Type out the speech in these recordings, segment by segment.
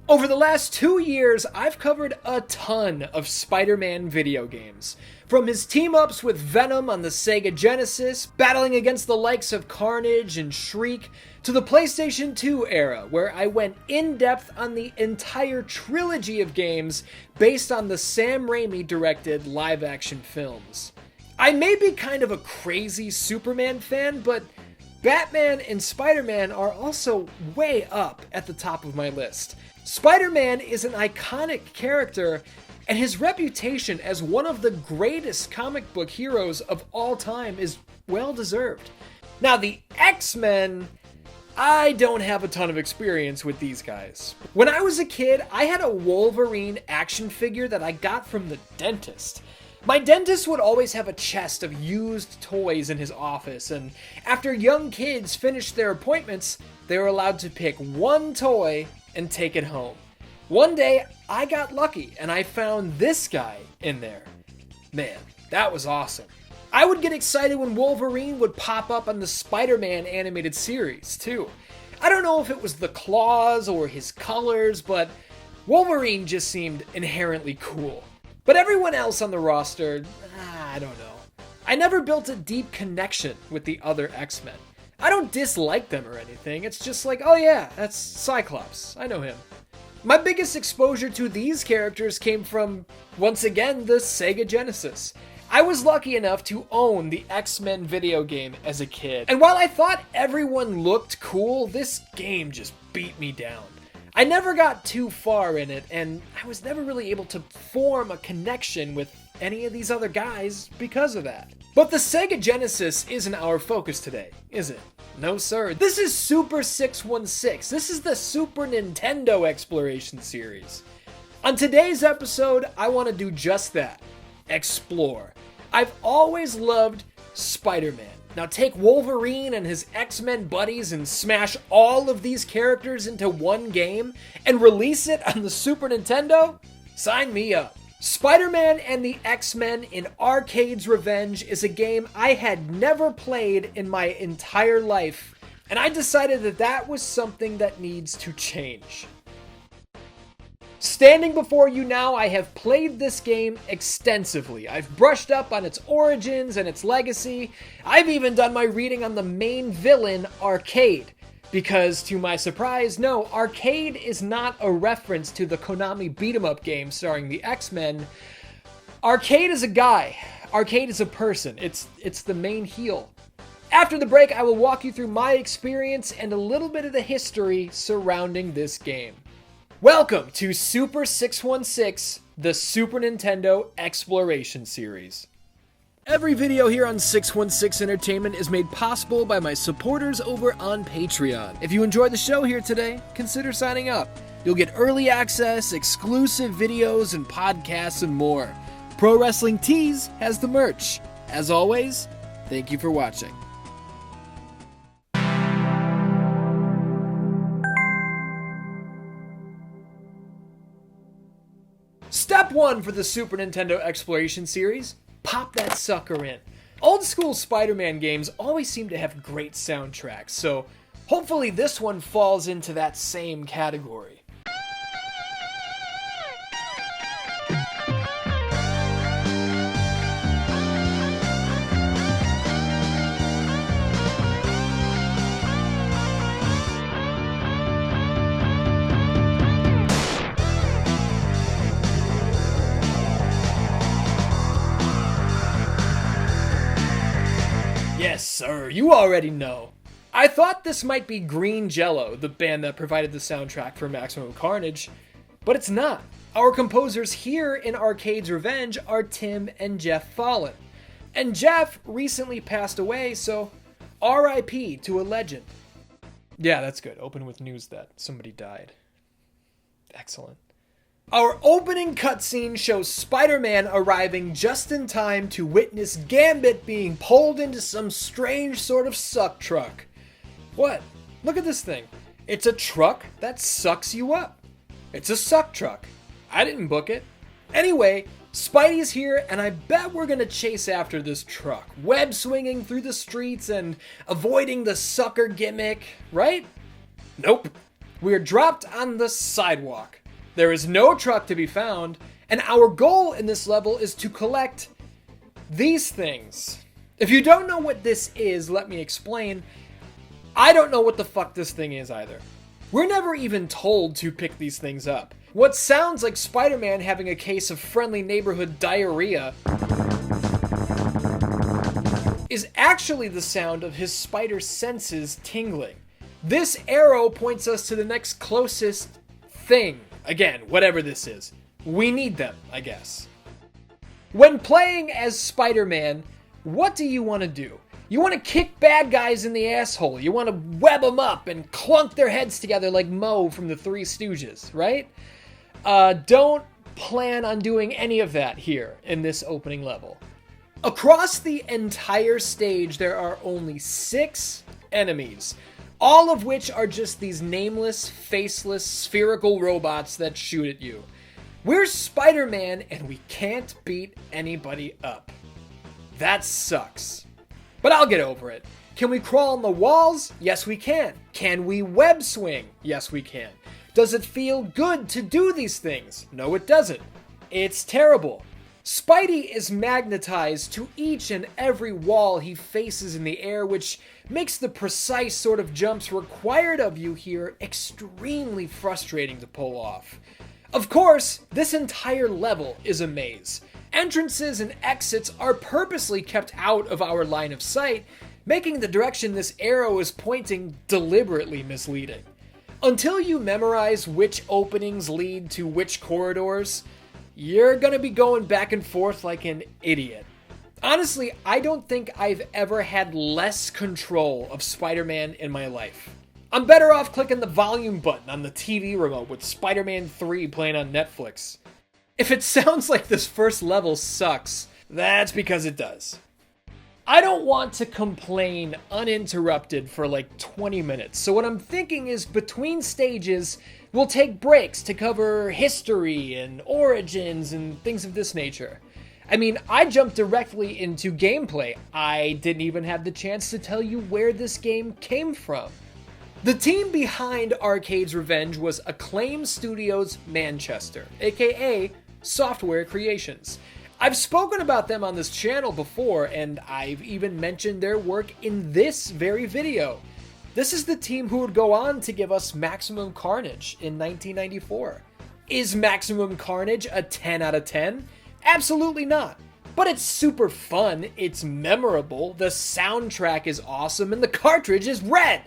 Over the last 2 years, I've covered a ton of Spider-Man video games. From his team-ups with Venom on the Sega Genesis, battling against the likes of Carnage and Shriek, to the PlayStation 2 era, where I went in-depth on the entire trilogy of games based on the Sam Raimi directed live-action films. I may be kind of a crazy Superman fan, but Batman and Spider-Man are also way up at the top of my list. Spider-Man is an iconic character, and his reputation as one of the greatest comic book heroes of all time is well deserved. Now, the X-Men, I don't have a ton of experience with these guys. When I was a kid, I had a Wolverine action figure that I got from the dentist. My dentist would always have a chest of used toys in his office, and after young kids finished their appointments, they were allowed to pick one toy and take it home. One day, I got lucky and I found this guy in there. Man, that was awesome. I would get excited when Wolverine would pop up on the Spider-Man animated series, too. I don't know if it was the claws or his colors, but Wolverine just seemed inherently cool. But everyone else on the roster, I don't know. I never built a deep connection with the other X-Men. I don't dislike them or anything, it's just like, oh yeah, that's Cyclops, I know him. My biggest exposure to these characters came from, once again, the Sega Genesis. I was lucky enough to own the X-Men video game as a kid, and while I thought everyone looked cool, this game just beat me down. I never got too far in it, and I was never really able to form a connection with any of these other guys because of that. But the Sega Genesis isn't our focus today, is it? No sir. This is Super 616. This is the Super Nintendo Exploration series. On today's episode, I want to do just that. Explore. I've always loved Spider-Man. Now take Wolverine and his X-Men buddies and smash all of these characters into one game and release it on the Super Nintendo? Sign me up. Spider-Man and the X-Men in Arcade's Revenge is a game I had never played in my entire life, and I decided that that was something that needs to change. Standing before you now, I have played this game extensively. I've brushed up on its origins and its legacy. I've even done my reading on the main villain, Arcade. Because, to my surprise, no, Arcade is not a reference to the Konami beat-em-up game starring the X-Men. Arcade is a guy. Arcade is a person. It's the main heel. After the break, I will walk you through my experience and a little bit of the history surrounding this game. Welcome to Super 616, the Super Nintendo Exploration Series. Every video here on 616 Entertainment is made possible by my supporters over on Patreon. If you enjoyed the show here today, consider signing up. You'll get early access, exclusive videos and podcasts and more. Pro Wrestling Tees has the merch. As always, thank you for watching. Step 1 for the Super Nintendo Exploration Series. Pop that sucker in. Old school Spider-Man games always seem to have great soundtracks, so hopefully this one falls into that same category. Yes, sir, you already know. I thought this might be Green Jello, the band that provided the soundtrack for Maximum Carnage, but it's not. Our composers here in Arcade's Revenge are Tim and Jeff Fallon. And Jeff recently passed away, so RIP to a legend. Yeah, that's good. Open with news that somebody died. Excellent. Our opening cutscene shows Spider-Man arriving just in time to witness Gambit being pulled into some strange sort of suck truck. What? Look at this thing. It's a truck that sucks you up. It's a suck truck. I didn't book it. Anyway, Spidey's here, and I bet we're gonna chase after this truck, web swinging through the streets and avoiding the sucker gimmick, right? Nope. We are dropped on the sidewalk. There is no truck to be found, and our goal in this level is to collect these things. If you don't know what this is, let me explain. I don't know what the fuck this thing is either. We're never even told to pick these things up. What sounds like Spider-Man having a case of friendly neighborhood diarrhea is actually the sound of his spider senses tingling. This arrow points us to the next closest thing. Again, whatever this is. We need them, I guess. When playing as Spider-Man, what do you want to do? You want to kick bad guys in the asshole. You want to web them up and clunk their heads together like Moe from the Three Stooges, right? Don't plan on doing any of that here in this opening level. Across the entire stage, there are only 6 enemies, all of which are just these nameless, faceless, spherical robots that shoot at you. We're Spider-Man, and we can't beat anybody up. That sucks. But I'll get over it. Can we crawl on the walls? Yes, we can. Can we web swing? Yes, we can. Does it feel good to do these things? No, it doesn't. It's terrible. Spidey is magnetized to each and every wall he faces in the air, which makes the precise sort of jumps required of you here extremely frustrating to pull off. Of course, this entire level is a maze. Entrances and exits are purposely kept out of our line of sight, making the direction this arrow is pointing deliberately misleading. Until you memorize which openings lead to which corridors, you're gonna be going back and forth like an idiot. Honestly, I don't think I've ever had less control of Spider-Man in my life. I'm better off clicking the volume button on the TV remote with Spider-Man 3 playing on Netflix. If it sounds like this first level sucks, that's because it does. I don't want to complain uninterrupted for like 20 minutes, so what I'm thinking is between stages, we'll take breaks to cover history and origins and things of this nature. I mean, I jumped directly into gameplay. I didn't even have the chance to tell you where this game came from. The team behind Arcade's Revenge was Acclaim Studios Manchester, aka Software Creations. I've spoken about them on this channel before, and I've even mentioned their work in this very video. This is the team who would go on to give us Maximum Carnage in 1994. Is Maximum Carnage a 10 out of 10? Absolutely not. But it's super fun, it's memorable, the soundtrack is awesome, and the cartridge is red!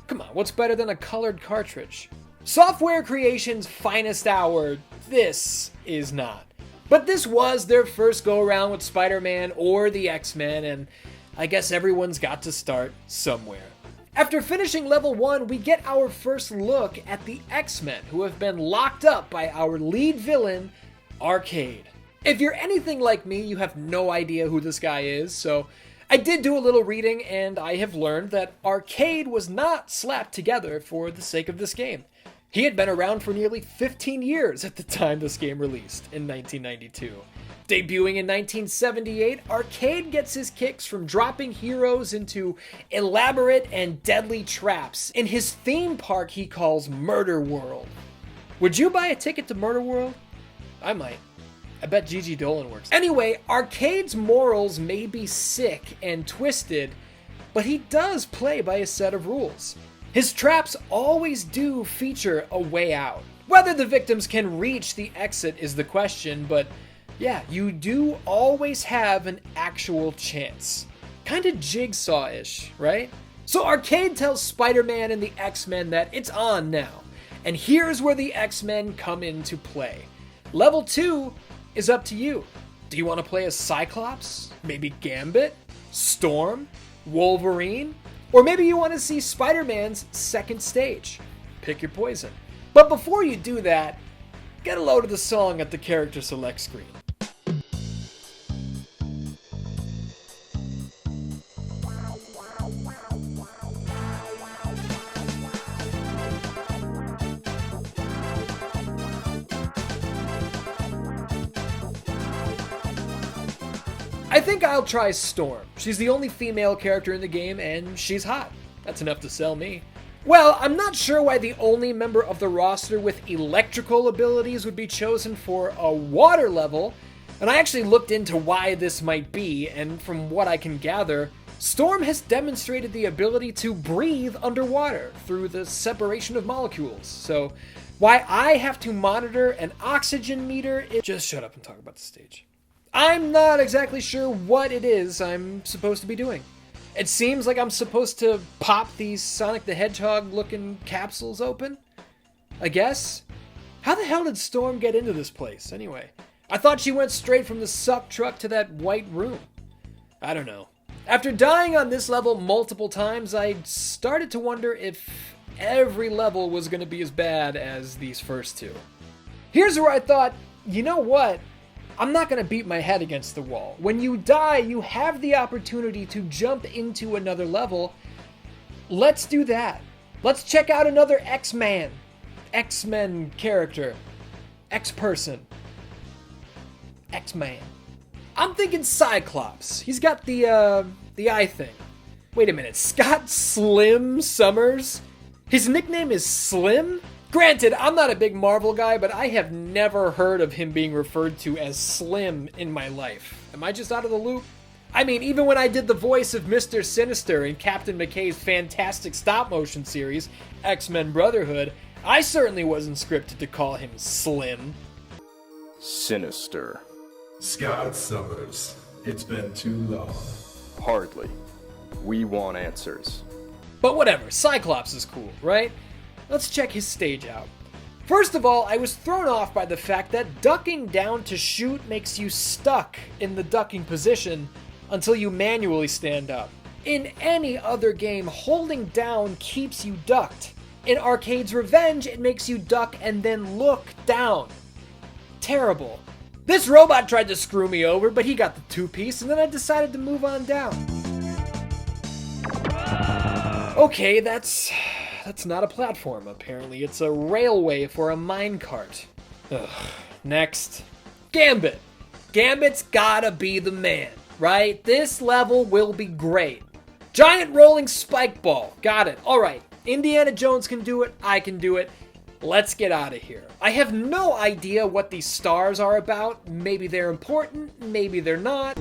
Come on, what's better than a colored cartridge? Software Creations' finest hour, this is not. But this was their first go-around with Spider-Man or the X-Men, and I guess everyone's got to start somewhere. After finishing level 1, we get our first look at the X-Men, who have been locked up by our lead villain, Arcade. If you're anything like me, you have no idea who this guy is, so I did do a little reading, and I have learned that Arcade was not slapped together for the sake of this game. He had been around for nearly 15 years at the time this game released in 1992. Debuting in 1978, Arcade gets his kicks from dropping heroes into elaborate and deadly traps in his theme park he calls Murder World. Would you buy a ticket to Murder World? I might. I bet Gigi Dolan works. Anyway, Arcade's morals may be sick and twisted, but he does play by a set of rules. His traps always do feature a way out. Whether the victims can reach the exit is the question, but yeah, you do always have an actual chance. Kinda Jigsaw-ish, right? So Arcade tells Spider-Man and the X-Men that it's on now, and here's where the X-Men come into play. Level 2 is up to you. Do you want to play as Cyclops? Maybe Gambit? Storm? Wolverine? Or maybe you want to see Spider-Man's second stage. Pick your poison. But before you do that, get a load of the song at the character select screen. I think I'll try Storm. She's the only female character in the game, and she's hot. That's enough to sell me. Well, I'm not sure why the only member of the roster with electrical abilities would be chosen for a water level, and I actually looked into why this might be, and from what I can gather, Storm has demonstrated the ability to breathe underwater through the separation of molecules. So, why I have to monitor an oxygen meter is... Just shut up and talk about the stage. I'm not exactly sure what it is I'm supposed to be doing. It seems like I'm supposed to pop these Sonic the Hedgehog-looking capsules open, I guess? How the hell did Storm get into this place, anyway? I thought she went straight from the suck truck to that white room. I don't know. After dying on this level multiple times, I started to wonder if every level was going to be as bad as these first two. Here's where I thought, you know what? I'm not going to beat my head against the wall. When you die, you have the opportunity to jump into another level. Let's do that. Let's check out another X-Man. X-Men character. X-person. X-Man. I'm thinking Cyclops. He's got the eye thing. Wait a minute. Scott Slim Summers? His nickname is Slim? Granted, I'm not a big Marvel guy, but I have never heard of him being referred to as Slim in my life. Am I just out of the loop? I mean, even when I did the voice of Mr. Sinister in Captain McKay's fantastic stop-motion series, X-Men Brotherhood, I certainly wasn't scripted to call him Slim. Sinister. Scott Summers, it's been too long. Hardly. We want answers. But whatever, Cyclops is cool, right? Let's check his stage out. First of all, I was thrown off by the fact that ducking down to shoot makes you stuck in the ducking position until you manually stand up. In any other game, holding down keeps you ducked. In Arcade's Revenge, it makes you duck and then look down. Terrible. This robot tried to screw me over, but he got the two-piece, and then I decided to move on down. Okay, that's not a platform, apparently. It's a railway for a minecart. Ugh. Next. Gambit. Gambit's gotta be the man, right? This level will be great. Giant rolling spike ball. Got it. Alright. Indiana Jones can do it. I can do it. Let's get out of here. I have no idea what these stars are about. Maybe they're important. Maybe they're not.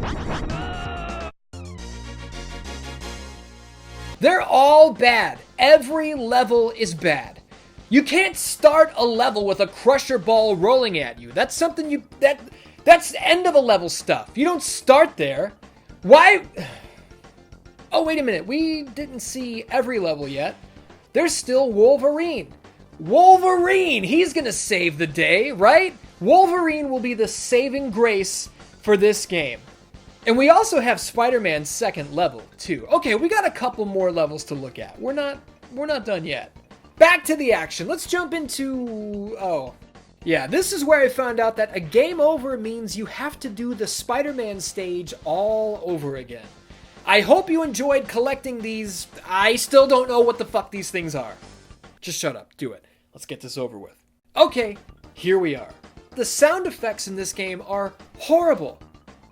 They're all bad. Every level is bad. You can't start a level with a crusher ball rolling at you. That's something that's end of a level stuff. You don't start there. Why? Oh, wait a minute. We didn't see every level yet. There's still Wolverine. Wolverine! He's gonna save the day, right? Wolverine will be the saving grace for this game. And we also have Spider-Man's second level, too. Okay, we got a couple more levels to look at. We're not done yet. Back to the action. Let's jump into... Oh. Yeah, this is where I found out that a game over means you have to do the Spider-Man stage all over again. I hope you enjoyed collecting these. I still don't know what the fuck these things are. Just shut up. Do it. Let's get this over with. Okay, here we are. The sound effects in this game are horrible.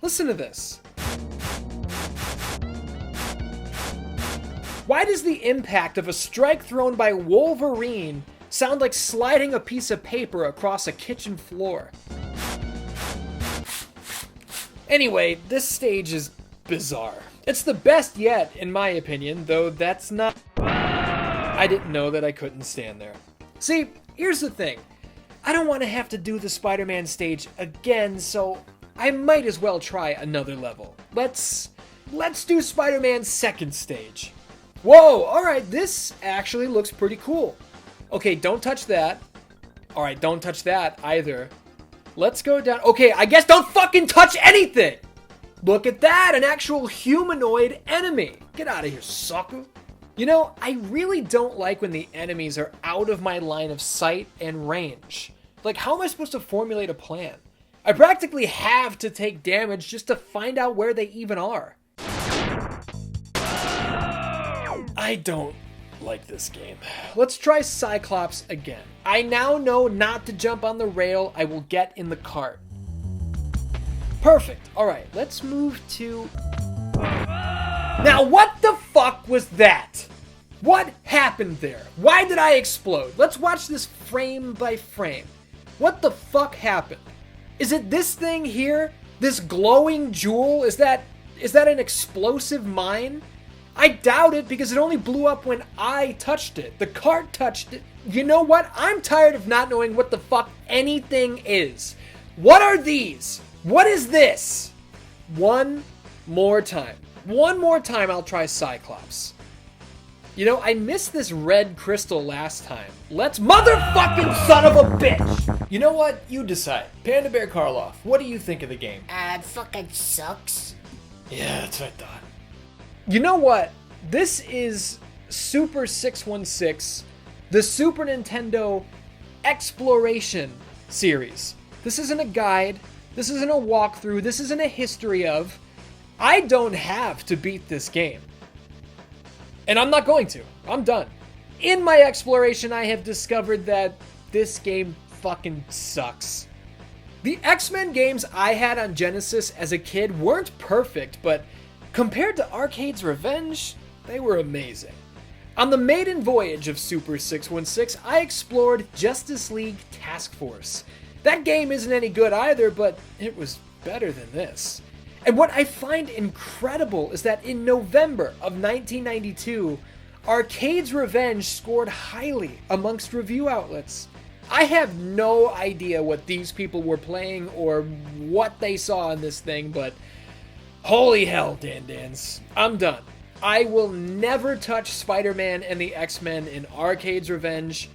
Listen to this. Why does the impact of a strike thrown by Wolverine sound like sliding a piece of paper across a kitchen floor? Anyway, this stage is bizarre. It's the best yet, in my opinion, though that's not... I didn't know that I couldn't stand there. See, here's the thing. I don't want to have to do the Spider-Man stage again, so I might as well try another level. Let's do Spider-Man's second stage. Whoa, alright, this actually looks pretty cool. Okay, don't touch that. Alright, don't touch that either. Let's go down. Okay, I guess don't fucking touch anything! Look at that, an actual humanoid enemy. Get out of here, sucker. You know, I really don't like when the enemies are out of my line of sight and range. Like, how am I supposed to formulate a plan? I practically have to take damage just to find out where they even are. I don't like this game. Let's try Cyclops again. I now know not to jump on the rail. I will get in the cart. Perfect. All right, let's move to... Now, what the fuck was that? What happened there? Why did I explode? Let's watch this frame by frame. What the fuck happened? Is it this thing here? This glowing jewel? Is that an explosive mine? I doubt it because it only blew up when I touched it. The cart touched it. You know what? I'm tired of not knowing what the fuck anything is. What are these? What is this? One more time. One more time I'll try Cyclops. You know, I missed this red crystal last time. Let's motherfucking son of a bitch! You know what? You decide. Panda Bear Karloff, what do you think of the game? It fucking sucks. Yeah, that's what I thought. You know what? This is Super 616, the Super Nintendo Exploration series. This isn't a guide. This isn't a walkthrough. This isn't a history of. I don't have to beat this game. And I'm not going to. I'm done. In my exploration, I have discovered that this game fucking sucks. The X-Men games I had on Genesis as a kid weren't perfect, but compared to Arcade's Revenge, they were amazing. On the maiden voyage of Super 616, I explored Justice League Task Force. That game isn't any good either, but it was better than this. And what I find incredible is that in November of 1992, Arcade's Revenge scored highly amongst review outlets. I have no idea what these people were playing or what they saw in this thing, but holy hell, Dan-Dans. I'm done. I will never touch Spider-Man and the X-Men in Arcade's Revenge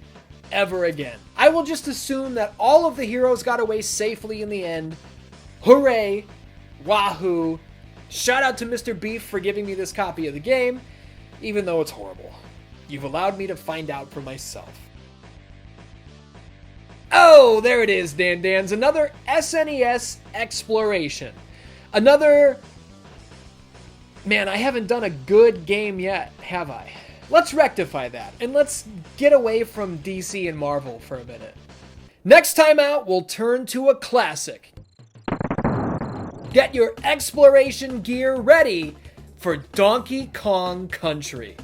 ever again. I will just assume that all of the heroes got away safely in the end. Hooray! Wahoo! Shout out to Mr. Beef for giving me this copy of the game, even though it's horrible. You've allowed me to find out for myself. Oh, there it is, Dan-Dans. Another SNES exploration. Another... Man, I haven't done a good game yet, have I? Let's rectify that, and let's get away from DC and Marvel for a minute. Next time out, we'll turn to a classic. Get your exploration gear ready for Donkey Kong Country.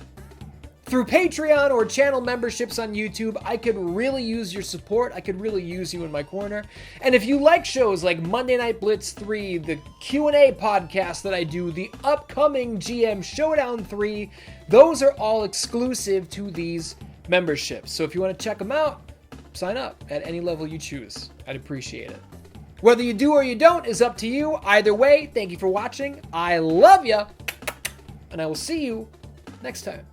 Through Patreon or channel memberships on YouTube, I could really use your support. I could really use you in my corner. And if you like shows like Monday Night Blitz 3, the Q&A podcast that I do, the upcoming GM Showdown 3, those are all exclusive to these memberships. So if you want to check them out, sign up at any level you choose. I'd appreciate it. Whether you do or you don't is up to you. Either way, thank you for watching. I love ya. And I will see you next time.